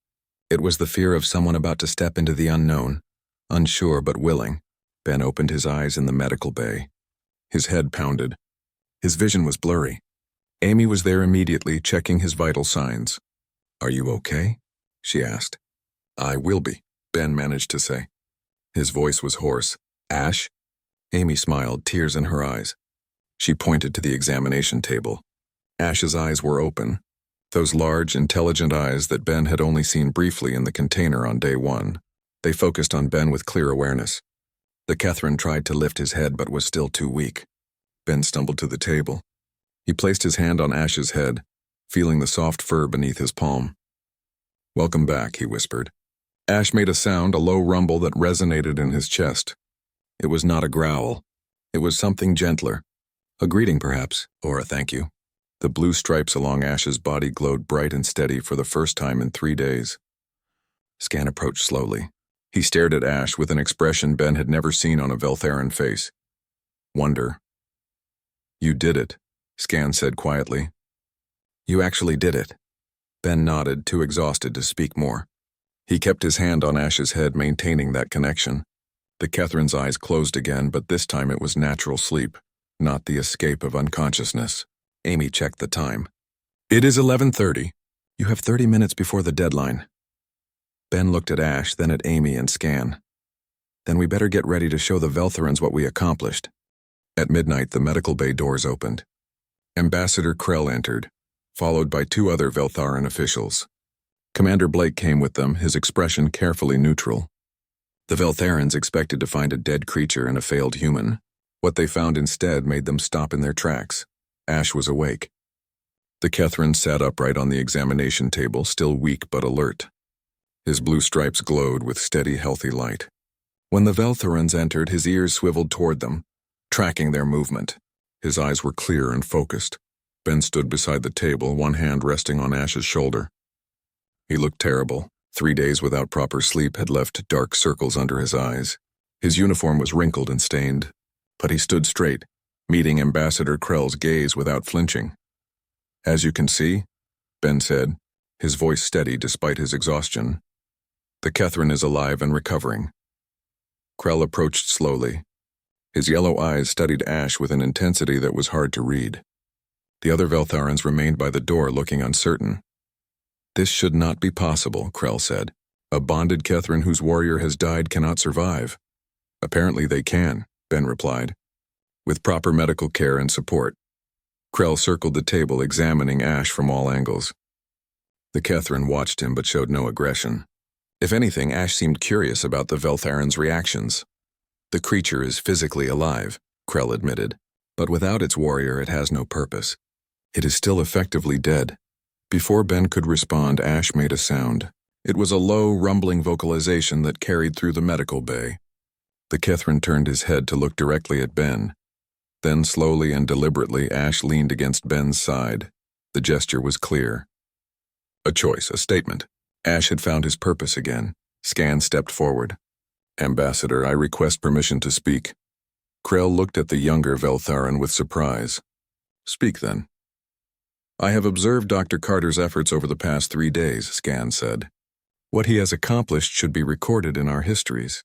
It was the fear of someone about to step into the unknown, unsure but willing. Ben opened his eyes in the medical bay. His head pounded. His vision was blurry. Amy was there immediately, checking his vital signs. Are you okay? She asked. I will be, Ben managed to say. His voice was hoarse. Ash? Amy smiled, tears in her eyes. She pointed to the examination table. Ash's eyes were open. Those large, intelligent eyes that Ben had only seen briefly in the container on day one. They focused on Ben with clear awareness. The Catherine tried to lift his head but was still too weak. Ben stumbled to the table. He placed his hand on Ash's head, feeling the soft fur beneath his palm. Welcome back, he whispered. Ash made a sound, a low rumble that resonated in his chest. It was not a growl. It was something gentler. A greeting, perhaps, or a thank you. The blue stripes along Ash's body glowed bright and steady for the first time in 3 days. Scan approached slowly. He stared at Ash with an expression Ben had never seen on a Veltheran face. Wonder. You did it, Scan said quietly. You actually did it. Ben nodded, too exhausted to speak more. He kept his hand on Ash's head, maintaining that connection. The Catherine's eyes closed again, but this time it was natural sleep, not the escape of unconsciousness. Amy checked the time. It is 11:30. You have 30 minutes before the deadline. Ben looked at Ash, then at Amy and Scan. Then we better get ready to show the Veltherans what we accomplished. At midnight, the medical bay doors opened. Ambassador Krell entered, followed by 2 other Veltharan officials. Commander Blake came with them, his expression carefully neutral. The Veltharans expected to find a dead creature and a failed human. What they found instead made them stop in their tracks. Ash was awake. The Catherine sat upright on the examination table, still weak but alert. His blue stripes glowed with steady, healthy light. When the Veltharans entered, his ears swiveled toward them, tracking their movement. His eyes were clear and focused. Ben stood beside the table, one hand resting on Ash's shoulder. He looked terrible. 3 days without proper sleep had left dark circles under his eyes. His uniform was wrinkled and stained, but he stood straight, meeting Ambassador Krell's gaze without flinching. As you can see, Ben said, his voice steady despite his exhaustion, the Catherine is alive and recovering. Krell approached slowly. His yellow eyes studied Ash with an intensity that was hard to read. The other Veltharans remained by the door, looking uncertain. This should not be possible, Krell said. A bonded Catherine whose warrior has died cannot survive. Apparently they can, Ben replied. with proper medical care and support. Krell circled the table, examining Ash from all angles. The Kethrin watched him but showed no aggression. If anything, Ash seemed curious about the Veltharan's reactions. The creature is physically alive, Krell admitted, but without its warrior it has no purpose. It is still effectively dead. Before Ben could respond, Ash made a sound. It was a low, rumbling vocalization that carried through the medical bay. The Kethrin turned his head to look directly at Ben. Then slowly and deliberately, Ash leaned against Ben's side. The gesture was clear. A choice, a statement. Ash had found his purpose again. Scan stepped forward. Ambassador, I request permission to speak. Krell looked at the younger Veltharan with surprise. Speak then. I have observed Dr. Carter's efforts over the past 3 days, Scan said. What he has accomplished should be recorded in our histories.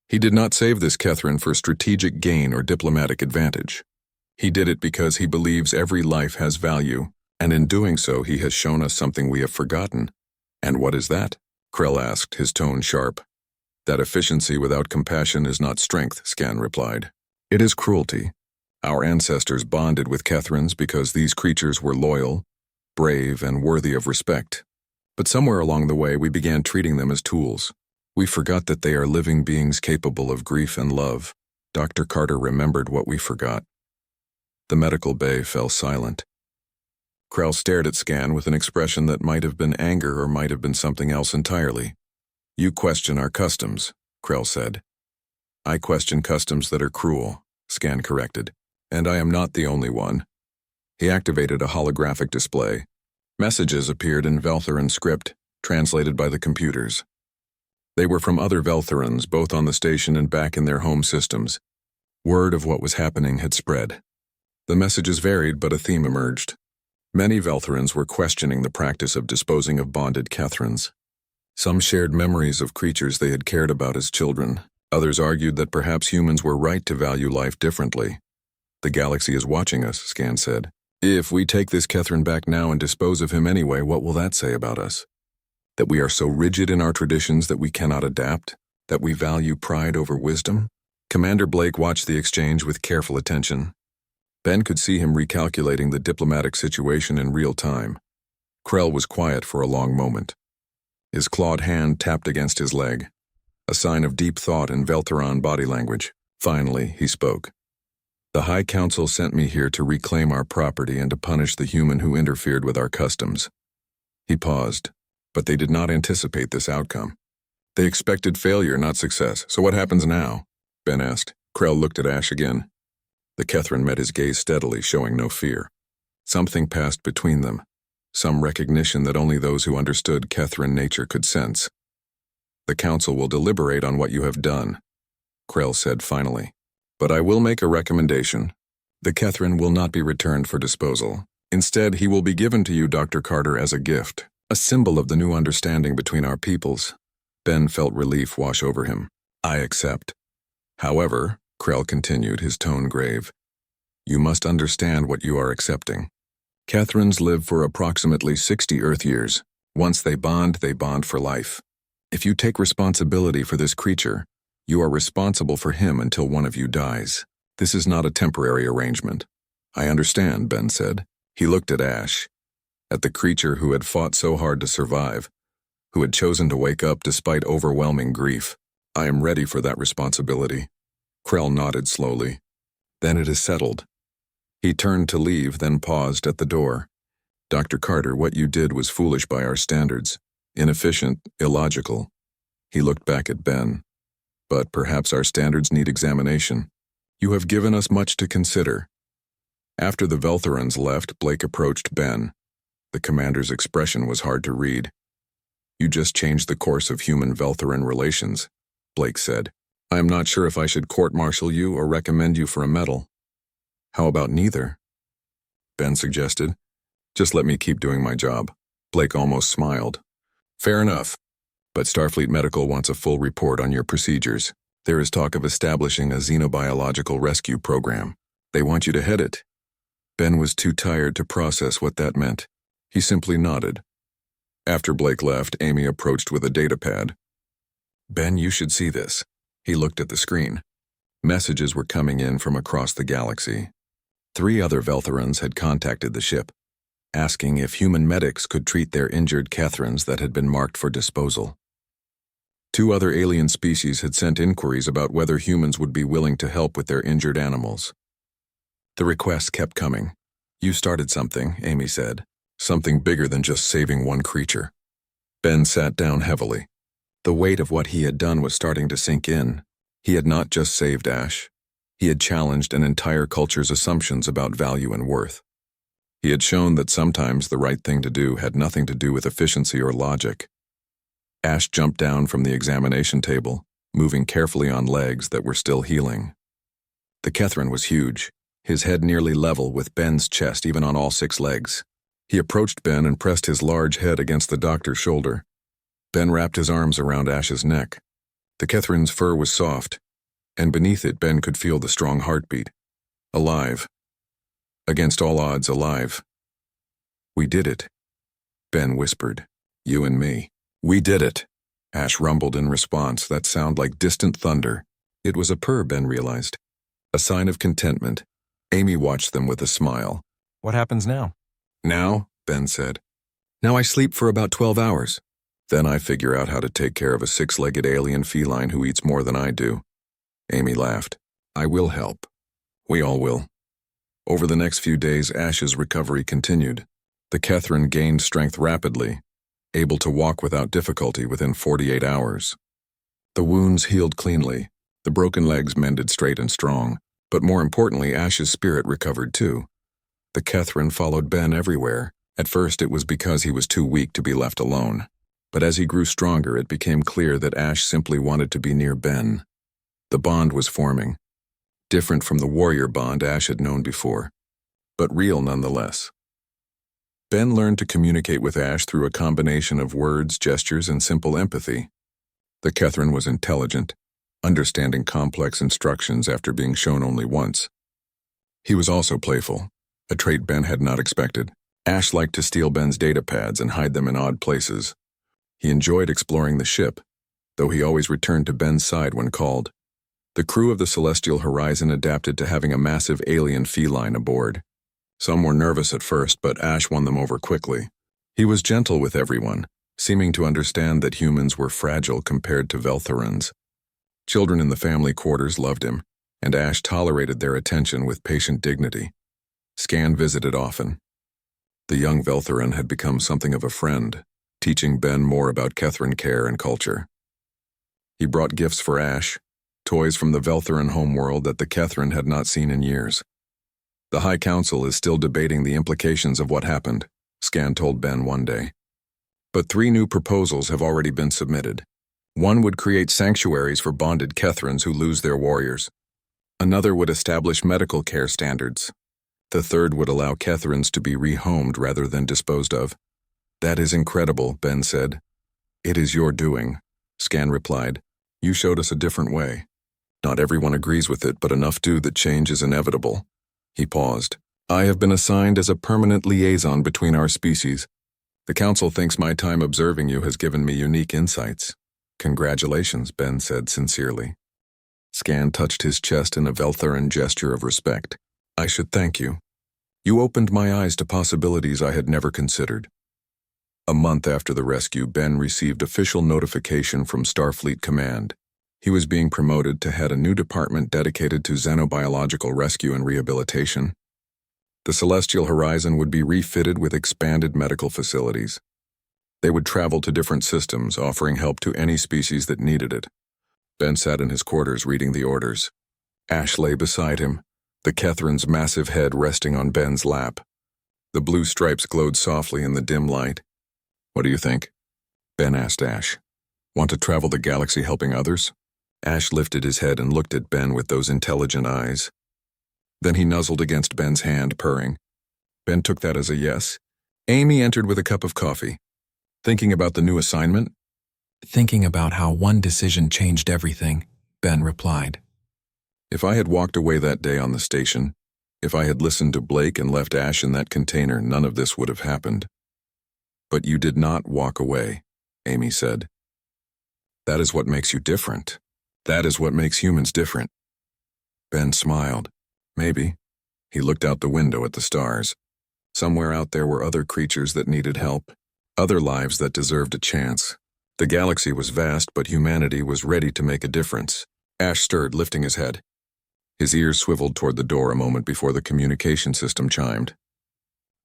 He did not save this Kethrin for strategic gain or diplomatic advantage. He did it because he believes every life has value, and in doing so he has shown us something we have forgotten. And what is that? Krell asked, his tone sharp. That efficiency without compassion is not strength, Scan replied. It is cruelty. Our ancestors bonded with Kethrins because these creatures were loyal, brave, and worthy of respect. But somewhere along the way we began treating them as tools. We forgot that they are living beings capable of grief and love. Dr. Carter remembered what we forgot. The medical bay fell silent. Krell stared at Scan with an expression that might have been anger or might have been something else entirely. You question our customs, Krell said. I question customs that are cruel, Scan corrected. And I am not the only one. He activated a holographic display. Messages appeared in Veltharan script, translated by the computers. They were from other Veltharans, both on the station and back in their home systems. Word of what was happening had spread. The messages varied, but a theme emerged. Many Veltharans were questioning the practice of disposing of bonded Kethrins. Some shared memories of creatures they had cared about as children. Others argued that perhaps humans were right to value life differently. The galaxy is watching us, Scan said. If we take this Kethrin back now and dispose of him anyway, what will that say about us? That we are so rigid in our traditions that we cannot adapt? That we value pride over wisdom? Commander Blake watched the exchange with careful attention. Ben could see him recalculating the diplomatic situation in real time. Krell was quiet for a long moment. His clawed hand tapped against his leg, a sign of deep thought in Veltharan body language. Finally, he spoke. The High Council sent me here to reclaim our property and to punish the human who interfered with our customs. He paused, but they did not anticipate this outcome. They expected failure, not success. So what happens now? Ben asked. Krell looked at Ash again. The Kethrin met his gaze steadily, showing no fear. Something passed between them, some recognition that only those who understood Kethrin nature could sense. The Council will deliberate on what you have done, Krell said finally. But I will make a recommendation. The Kethrin will not be returned for disposal. Instead, he will be given to you, Dr. Carter, as a gift, a symbol of the new understanding between our peoples. Ben felt relief wash over him. I accept. However, Krell continued, his tone grave, you must understand what you are accepting. Kethrins live for approximately 60 Earth years. Once they bond for life. If you take responsibility for this creature, you are responsible for him until one of you dies. This is not a temporary arrangement. I understand, Ben said. He looked at Ash, at the creature who had fought so hard to survive, who had chosen to wake up despite overwhelming grief. I am ready for that responsibility. Krell nodded slowly. Then it is settled. He turned to leave, then paused at the door. Dr. Carter, what you did was foolish by our standards, inefficient, illogical. He looked back at Ben. But perhaps our standards need examination. You have given us much to consider. After the Veltharans left, Blake approached Ben. The commander's expression was hard to read. You just changed the course of human Veltharan relations, Blake said. I am not sure if I should court-martial you or recommend you for a medal. How about neither? Ben suggested. Just let me keep doing my job. Blake almost smiled. Fair enough. But Starfleet Medical wants a full report on your procedures. There is talk of establishing a xenobiological rescue program. They want you to head it. Ben was too tired to process what that meant. He simply nodded. After Blake left, Amy approached with a datapad. Ben, you should see this. He looked at the screen. Messages were coming in from across the galaxy. 3 other Veltherans had contacted the ship, asking if human medics could treat their injured Kethrans that had been marked for disposal. 2 other alien species had sent inquiries about whether humans would be willing to help with their injured animals. The requests kept coming. "You started something," Amy said. "Something bigger than just saving one creature." Ben sat down heavily. The weight of what he had done was starting to sink in. He had not just saved Ash. He had challenged an entire culture's assumptions about value and worth. He had shown that sometimes the right thing to do had nothing to do with efficiency or logic. Ash jumped down from the examination table, moving carefully on legs that were still healing. The Kethran was huge, his head nearly level with Ben's chest even on all 6 legs. He approached Ben and pressed his large head against the doctor's shoulder. Ben wrapped his arms around Ash's neck. The Kethran's fur was soft, and beneath it Ben could feel the strong heartbeat. Alive. Against all odds, alive. "We did it," Ben whispered. "You and me. We did it." Ash rumbled in response, that sound like distant thunder. It was a purr, Ben realized. A sign of contentment. Amy watched them with a smile. "What happens now?" "Now," Ben said. "Now I sleep for about 12 hours. Then I figure out how to take care of a 6-legged alien feline who eats more than I do." Amy laughed. "I will help. We all will." Over the next few days, Ash's recovery continued. The Kethran gained strength rapidly, able to walk without difficulty within 48 hours. The wounds healed cleanly, the broken legs mended straight and strong, but more importantly, Ash's spirit recovered too. The Kethran followed Ben everywhere. At first it was because he was too weak to be left alone, but as he grew stronger it became clear that Ash simply wanted to be near Ben. The bond was forming, different from the warrior bond Ash had known before, but real nonetheless. Ben learned to communicate with Ash through a combination of words, gestures, and simple empathy. The Kethran was intelligent, understanding complex instructions after being shown only once. He was also playful, a trait Ben had not expected. Ash liked to steal Ben's data pads and hide them in odd places. He enjoyed exploring the ship, though he always returned to Ben's side when called. The crew of the Celestial Horizon adapted to having a massive alien feline aboard. Some were nervous at first, but Ash won them over quickly. He was gentle with everyone, seeming to understand that humans were fragile compared to Veltherans. Children in the family quarters loved him, and Ash tolerated their attention with patient dignity. Scan visited often. The young Veltheran had become something of a friend, teaching Ben more about Kethran care and culture. He brought gifts for Ash, toys from the Veltheran homeworld that the Kethran had not seen in years. "The High Council is still debating the implications of what happened," Scan told Ben one day. "But 3 new proposals have already been submitted. One would create sanctuaries for bonded Kethrans who lose their warriors. Another would establish medical care standards. The third would allow Kethrans to be rehomed rather than disposed of." "That is incredible," Ben said. "It is your doing," Scan replied. "You showed us a different way. Not everyone agrees with it, but enough do that change is inevitable." He paused. "I have been assigned as a permanent liaison between our species. The Council thinks my time observing you has given me unique insights." "Congratulations," Ben said sincerely. Scan touched his chest in a Veltheran gesture of respect. "I should thank you. You opened my eyes to possibilities I had never considered." A month after the rescue, Ben received official notification from Starfleet Command. He was being promoted to head a new department dedicated to xenobiological rescue and rehabilitation. The Celestial Horizon would be refitted with expanded medical facilities. They would travel to different systems, offering help to any species that needed it. Ben sat in his quarters reading the orders. Ash lay beside him, the Kethran's massive head resting on Ben's lap. The blue stripes glowed softly in the dim light. "What do you think?" Ben asked Ash. "Want to travel the galaxy helping others?" Ash lifted his head and looked at Ben with those intelligent eyes. Then he nuzzled against Ben's hand, purring. Ben took that as a yes. Amy entered with a cup of coffee. "Thinking about the new assignment?" Thinking about how one decision changed everything, Ben replied. "If I had walked away that day on the station, if I had listened to Blake and left Ash in that container, none of this would have happened." "But you did not walk away," Amy said. "That is what makes you different. That is what makes humans different. Ben smiled. Maybe. He looked out the window at the stars. Somewhere out there were other creatures that needed help, other lives that deserved a chance. The galaxy was vast, but humanity was ready to make a difference. Ash stirred, lifting his head. His ears swiveled toward the door a moment before the communication system chimed.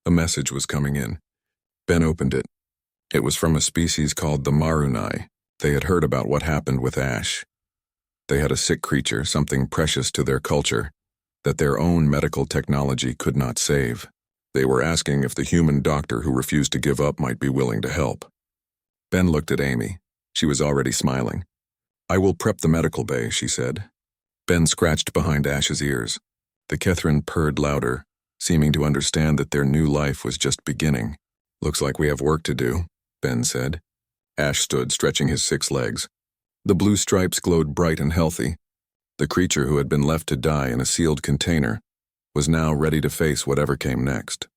A message was coming in. Ben opened it. It was from a species called the Marunai. They had heard about what happened with Ash. They had a sick creature, something precious to their culture, that their own medical technology could not save. They were asking if the human doctor who refused to give up might be willing to help. Ben looked at Amy. She was already smiling. "I will prep the medical bay," she said. Ben scratched behind Ash's ears. The Kethrin purred louder, seeming to understand that their new life was just beginning. "Looks like we have work to do," Ben said. Ash stood, stretching his 6 legs. The blue stripes glowed bright and healthy. The creature who had been left to die in a sealed container was now ready to face whatever came next.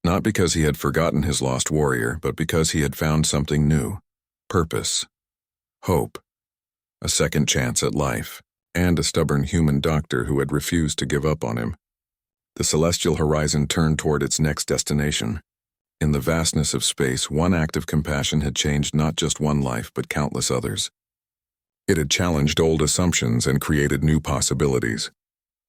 Not because he had forgotten his lost warrior, but because he had found something new. Purpose. Hope. A second chance at life. And a stubborn human doctor who had refused to give up on him. The celestial horizon turned toward its next destination. In the vastness of space, one act of compassion had changed not just one life, but countless others. It had challenged old assumptions and created new possibilities.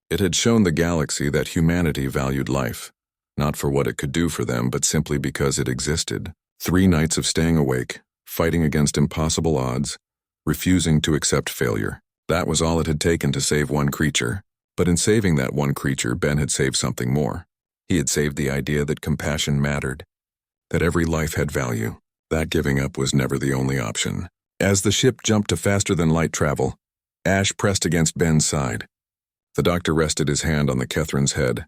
It had shown the galaxy that humanity valued life, not for what it could do for them, but simply because it existed. 3 nights of staying awake, fighting against impossible odds, refusing to accept failure. That was all it had taken to save one creature. But in saving that one creature, Ben had saved something more. He had saved the idea that compassion mattered, that every life had value, that giving up was never the only option. As the ship jumped to faster-than-light travel, Ash pressed against Ben's side. The doctor rested his hand on the Kethrin's head,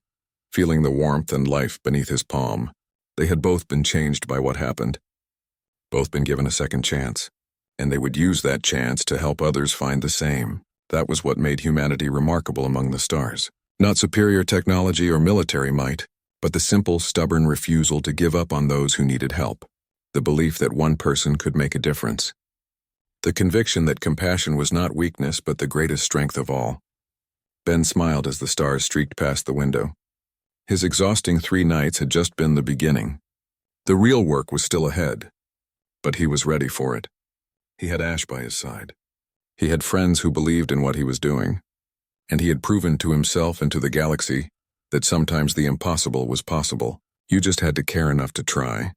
feeling the warmth and life beneath his palm. They had both been changed by what happened, both been given a second chance, and they would use that chance to help others find the same. That was what made humanity remarkable among the stars. Not superior technology or military might, but the simple, stubborn refusal to give up on those who needed help. The belief that one person could make a difference. The conviction that compassion was not weakness but the greatest strength of all. Ben smiled as the stars streaked past the window. His exhausting 3 nights had just been the beginning. The real work was still ahead, but he was ready for it. He had Ash by his side. He had friends who believed in what he was doing, and he had proven to himself and to the galaxy that sometimes the impossible was possible. You just had to care enough to try.